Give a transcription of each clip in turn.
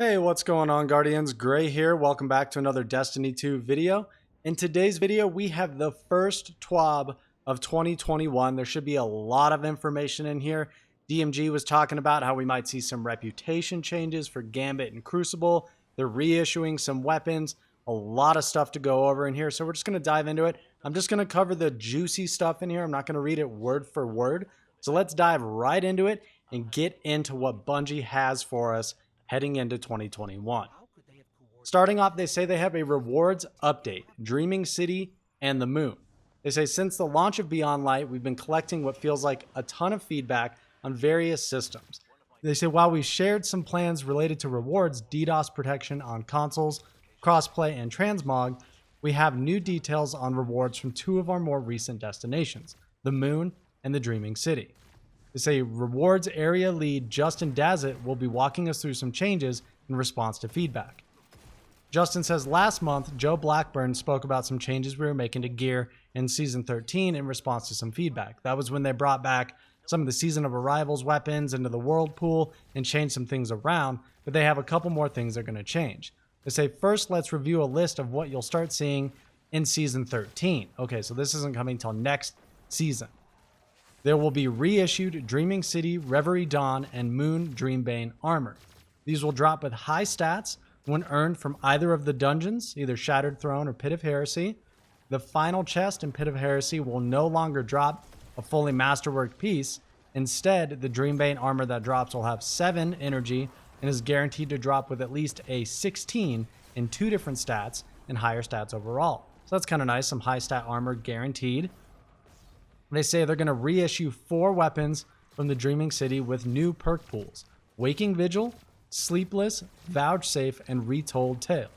Hey, what's going on, Guardians? Gray here. Welcome back to another Destiny 2 video. In today's video, we have the first TWAB of 2021. There should be a lot of information in here. DMG was talking about how we might see some reputation changes for Gambit and Crucible. They're reissuing some weapons. A lot of stuff to go over in here, so we're just going to dive into it. I'm just going to cover the juicy stuff in here. I'm not going to read it word for word. So let's dive right into it and get into what Bungie has for us heading into 2021. Starting off, they say they have a rewards update, Dreaming City and the Moon. They say since the launch of Beyond Light, we've been collecting what feels like a ton of feedback on various systems. They say while we shared some plans related to rewards, DDoS protection on consoles, crossplay, and transmog, we have new details on rewards from two of our more recent destinations, the Moon and the Dreaming City. They say rewards area lead Justin Dazzett will be walking us through some changes in response to feedback. Justin says last month, Joe Blackburn spoke about some changes we were making to gear in Season 13 in response to some feedback. That was when they brought back some of the Season of Arrivals weapons into the world pool and changed some things around, but they have a couple more things they're going to change. They say first, let's review a list of what you'll start seeing in Season 13. Okay, so this isn't coming till next season. There will be reissued Dreaming City, Reverie Dawn, and Moon Dreambane armor. These will drop with high stats when earned from either of the dungeons, either Shattered Throne or Pit of Heresy. The final chest in Pit of Heresy will no longer drop a fully masterworked piece. Instead, the Dreambane armor that drops will have 7 energy and is guaranteed to drop with at least a 16 in 2 different stats and higher stats overall. So that's kind of nice, some high stat armor guaranteed. They say they're going to reissue 4 weapons from the Dreaming City with new perk pools: Waking Vigil, Sleepless, Vouchsafe, and Retold Tale.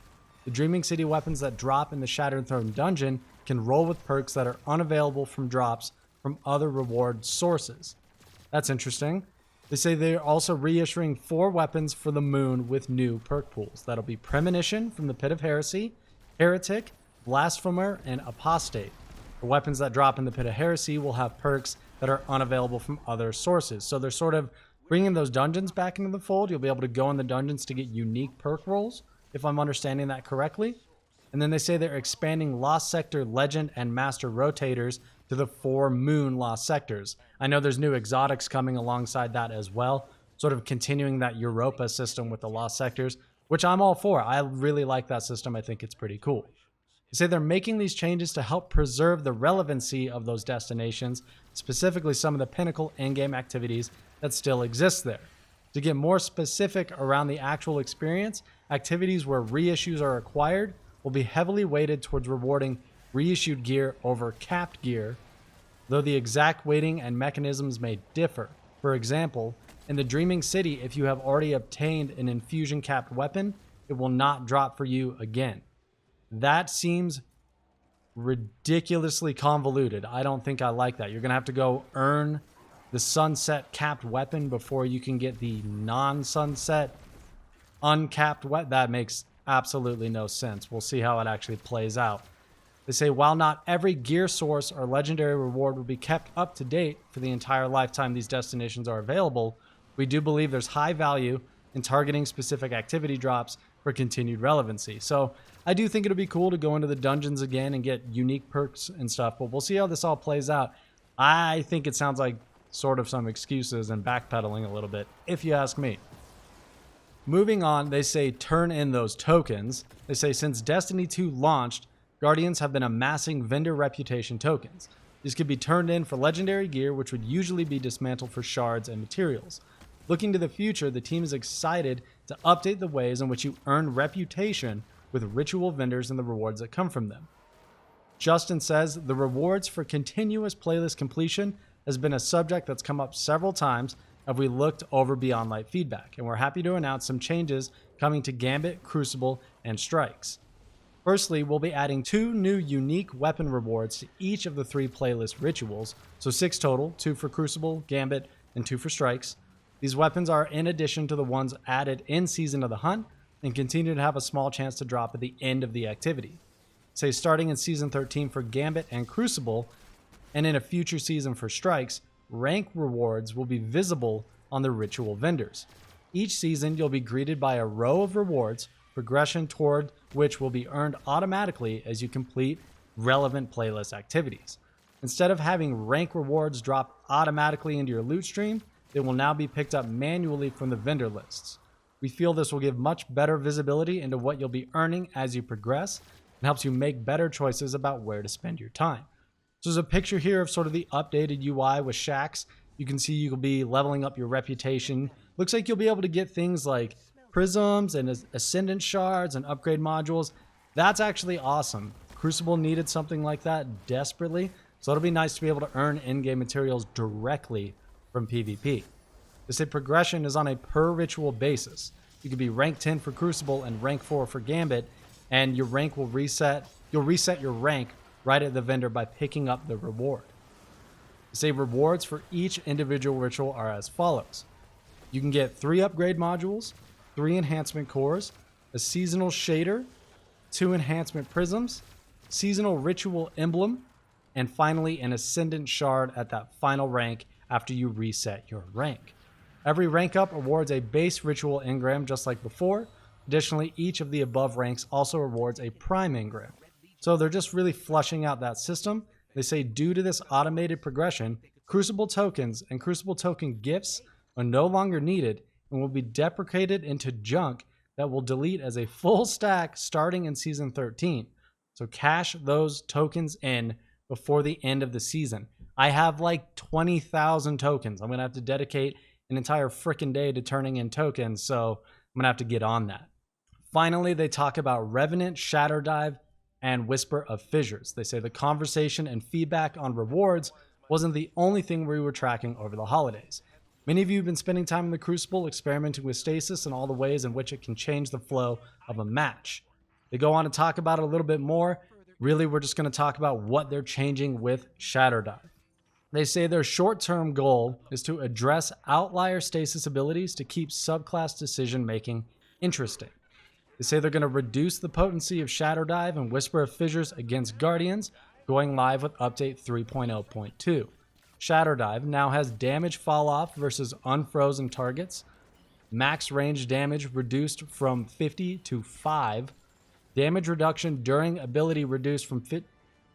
The Dreaming City weapons that drop in the Shattered Throne dungeon can roll with perks that are unavailable from drops from other reward sources. That's interesting. They say they're also reissuing 4 weapons for the Moon with new perk pools. That'll be Premonition from the Pit of Heresy, Heretic, Blasphemer, and Apostate. The weapons that drop in the Pit of Heresy will have perks that are unavailable from other sources. So they're sort of bringing those dungeons back into the fold. You'll be able to go in the dungeons to get unique perk rolls, if I'm understanding that correctly. And then they say they're expanding Lost Sector, Legend, and Master Rotators to the 4 Moon Lost Sectors. I know there's new exotics coming alongside that as well, sort of continuing that Europa system with the Lost Sectors, which I'm all for. I really like that system. I think it's pretty cool. They say they're making these changes to help preserve the relevancy of those destinations, specifically some of the pinnacle endgame activities that still exist there. To get more specific around the actual experience, activities where reissues are required will be heavily weighted towards rewarding reissued gear over capped gear, though the exact weighting and mechanisms may differ. For example, in the Dreaming City, if you have already obtained an infusion capped weapon, it will not drop for you again. That seems ridiculously convoluted. I don't think I like that. You're going to have to go earn the sunset capped weapon before you can get the non-sunset uncapped weapon. That makes absolutely no sense. We'll see how it actually plays out. They say while not every gear source or legendary reward will be kept up to date for the entire lifetime these destinations are available, we do believe there's high value in targeting specific activity drops for continued relevancy. So I do think it'll be cool to go into the dungeons again and get unique perks and stuff, but we'll see how this all plays out. I think it sounds like sort of some excuses and backpedaling a little bit, if you ask me. Moving on, they say turn in those tokens. They say since Destiny 2 launched, Guardians have been amassing vendor reputation tokens. These could be turned in for legendary gear, which would usually be dismantled for shards and materials. Looking to the future, the team is excited to update the ways in which you earn reputation with ritual vendors and the rewards that come from them. Justin says the rewards for continuous playlist completion has been a subject that's come up several times as we looked over Beyond Light feedback, and we're happy to announce some changes coming to Gambit, Crucible, and Strikes. Firstly, we'll be adding 2 new unique weapon rewards to each of the 3 playlist rituals, so 6 total, 2 for Crucible, Gambit, and 2 for Strikes. These weapons are in addition to the ones added in Season of the Hunt and continue to have a small chance to drop at the end of the activity. Say starting in Season 13 for Gambit and Crucible, and in a future season for Strikes, rank rewards will be visible on the ritual vendors. Each season, you'll be greeted by a row of rewards, progression toward which will be earned automatically as you complete relevant playlist activities. Instead of having rank rewards drop automatically into your loot stream, they will now be picked up manually from the vendor lists. We feel this will give much better visibility into what you'll be earning as you progress and helps you make better choices about where to spend your time. So there's a picture here of sort of the updated UI with shacks. You can see you'll be leveling up your reputation. Looks like you'll be able to get things like prisms and ascendant shards and upgrade modules. That's actually awesome. Crucible needed something like that desperately, so it'll be nice to be able to earn in-game materials directly from PvP. They say progression is on a per ritual basis. You could be rank 10 for Crucible and rank 4 for Gambit, and your rank will reset. You'll reset your rank right at the vendor by picking up the reward. They say rewards for each individual ritual are as follows. You can get 3 upgrade modules, 3 enhancement cores, a seasonal shader, 2 enhancement prisms, seasonal ritual emblem, and finally an ascendant shard at that final rank after you reset your rank. Every rank up awards a base ritual engram just like before. Additionally, each of the above ranks also awards a prime engram. So they're just really flushing out that system. They say due to this automated progression, Crucible tokens and Crucible token gifts are no longer needed and will be deprecated into junk that will delete as a full stack starting in Season 13. So cash those tokens in before the end of the season. I have like 20,000 tokens. I'm going to have to dedicate an entire freaking day to turning in tokens, so I'm going to have to get on that. Finally, they talk about Revenant, Shadow Dive, and Whisper of Fissures. They say the conversation and feedback on rewards wasn't the only thing we were tracking over the holidays. Many of you have been spending time in the Crucible experimenting with Stasis and all the ways in which it can change the flow of a match. They go on to talk about it a little bit more. Really, we're just going to talk about what they're changing with Shadow Dive. They say their short-term goal is to address outlier stasis abilities to keep subclass decision-making interesting. They say they're going to reduce the potency of Shadow Dive and Whisper of Fissures against Guardians, going live with update 3.0.2. Shadow Dive now has damage fall-off versus unfrozen targets, max range damage reduced from 50 to 5, damage reduction during ability reduced from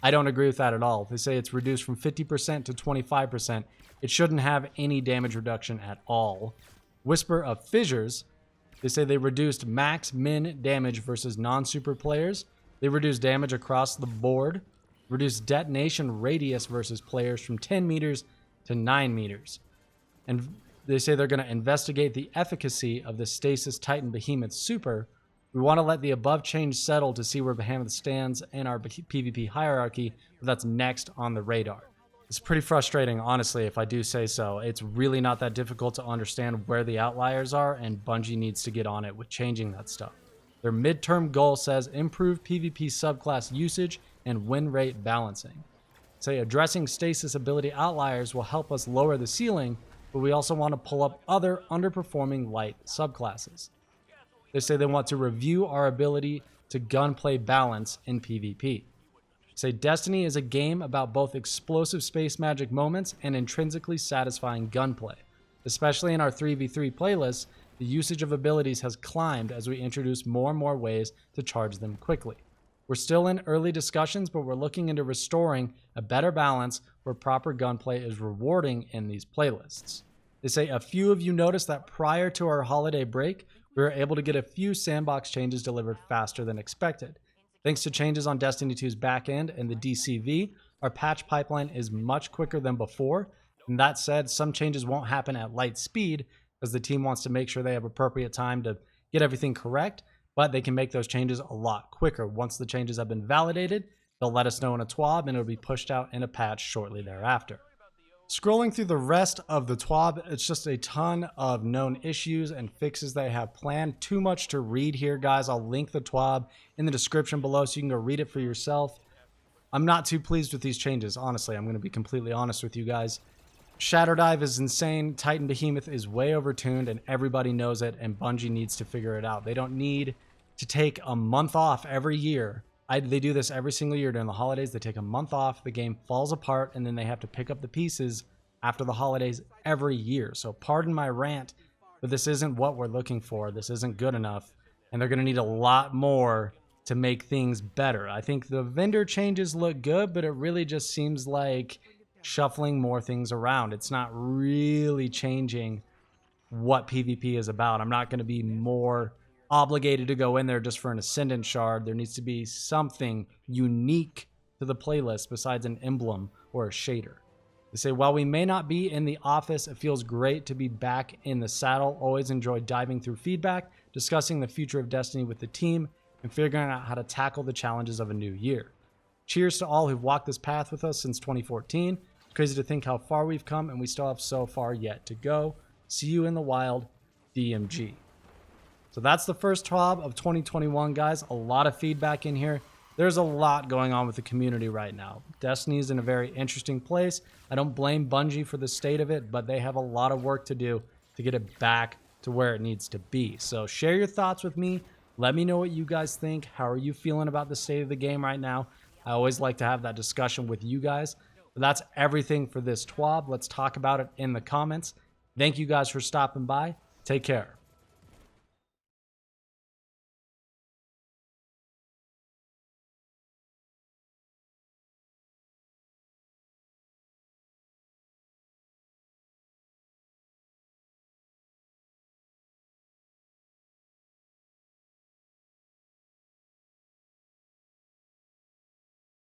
I don't agree with that at all. They say it's reduced from 50% to 25%. It shouldn't have any damage reduction at all. Whisper of Fissures, they say they reduced max min damage versus non-super players. They reduced damage across the board. Reduced detonation radius versus players from 10 meters to 9 meters. And they say they're going to investigate the efficacy of the Stasis Titan Behemoth Super. We want to let the above change settle to see where Behemoth stands in our PvP hierarchy, but that's next on the radar. It's pretty frustrating, honestly, if I do say so. It's really not that difficult to understand where the outliers are, and Bungie needs to get on it with changing that stuff. Their midterm goal says improve PvP subclass usage and win rate balancing. Say addressing stasis ability outliers will help us lower the ceiling, but we also want to pull up other underperforming light subclasses. They say they want to review our ability to gunplay balance in PvP. Say Destiny is a game about both explosive space magic moments and intrinsically satisfying gunplay. Especially in our 3v3 playlists, the usage of abilities has climbed as we introduce more and more ways to charge them quickly. We're still in early discussions, but we're looking into restoring a better balance where proper gunplay is rewarding in these playlists. They say a few of you noticed that prior to our holiday break, we were able to get a few sandbox changes delivered faster than expected. Thanks to changes on Destiny 2's backend and the DCV, our patch pipeline is much quicker than before. And that said, some changes won't happen at light speed as the team wants to make sure they have appropriate time to get everything correct, but they can make those changes a lot quicker. Once the changes have been validated, they'll let us know in a TWAB and it'll be pushed out in a patch shortly thereafter. Scrolling through the rest of the TWAB, it's just a ton of known issues and fixes they have planned. Too much to read here, guys. I'll link the TWAB in the description below so you can go read it for yourself. I'm not too pleased with these changes, honestly. I'm going to be completely honest with you guys. Shadow Dive is insane. Titan Behemoth is way overtuned, and everybody knows it, and Bungie needs to figure it out. They don't need to take a month off every year. They do this every single year during the holidays. They take a month off, the game falls apart, and then they have to pick up the pieces after the holidays every year. So pardon my rant. but this isn't what we're looking for. This isn't good enough, and they're going to need a lot more to make things better. I think the vendor changes look good, but it really just seems like shuffling more things around. It's not really changing what PvP is about. I'm not going to be more obligated to go in there just for an Ascendant Shard. There needs to be something unique to the playlist besides an emblem or a shader. They say, while we may not be in the office, it feels great to be back in the saddle. Always enjoy diving through feedback, discussing the future of Destiny with the team, and figuring out how to tackle the challenges of a new year. Cheers to all who've walked this path with us since 2014. It's crazy to think how far we've come, and we still have so far yet to go. See you in the wild, DMG. So that's the first TWAB of 2021, guys. A lot of feedback in here. There's a lot going on with the community right now. Destiny is in a very interesting place. I don't blame Bungie for the state of it, but they have a lot of work to do to get it back to where it needs to be. So share your thoughts with me. Let me know what you guys think. How are you feeling about the state of the game right now? I always like to have that discussion with you guys. But that's everything for this TWAB. Let's talk about it in the comments. Thank you guys for stopping by. Take care.